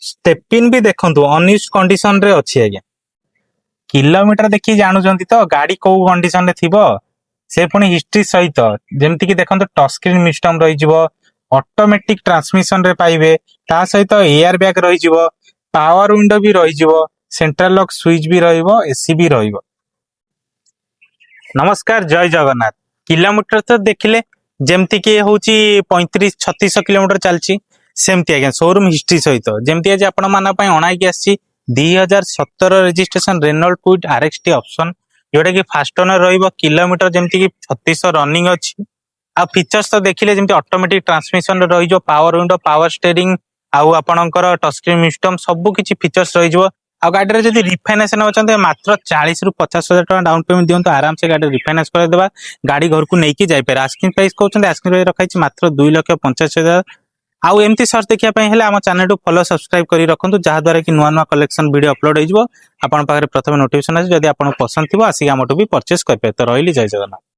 Steppin' भी देखंतु unused condition रे अछि आज्ञा किलोमीटर देखि जानुचंती तो गाड़ी को कंडीशन रे थिबो से पुणी हिस्ट्री सहित जेमति कि देखंतु टच स्क्रीन सिस्टम रही जिवो ऑटोमेटिक ट्रांसमिशन रे पाइबे ता सहित एयर बैग रही जिवो पावर विंडो भी रही जिवो सेंट्रल लॉक स्विच भी रहिबो एसी भी रहिबो। नमस्कार जय जगन्नाथ। किलोमीटर तो देखिले जेमति कि होची 35-36 किलोमीटर चलची सेमती आज्ञा शोरूम हिस्ट्री सहित जेमती आज आपण माना पई अणाई के आसी 2017 registration Renault Kwid RXT option जोटा कि फास्ट ओनर रहिबो किलोमीटर जेमती कि 3600 रनिंग अछि आ फीचर्स तो देखिले जेमती ऑटोमेटिक ट्रांसमिशन रही जो पावर विंडो पावर स्टीयरिंग आउ आपणकर टच स्क्रीन सिस्टम सब किछि फीचर्स रही जो आ गाड़ी रे जदी रिफाइनेंस नवचंते मात्र 40 रु 50 हजार टका डाउन पेमेंट दियंतो आराम से गाड़ी रिफाइनेंस कर देबा गाड़ी घर को नेकी जाय पे आस्किंग प्राइस कहउछन आस्किंग प्राइस रखाइछि मात्र 2,85,000। आउ एमती सर्च देखिया पई हेले हम चैनल को फॉलो सब्सक्राइब करी रखंतु जहा द्वारा कि नुवा नुवा कलेक्शन वीडियो अपलोड होइजबो आपन पाखरे प्रथम नोटिफिकेशन आसी जदी आपन पसंद थिबो आसी हमटो भी परचेस कर पे तो रहिली जय जगन्नाथ।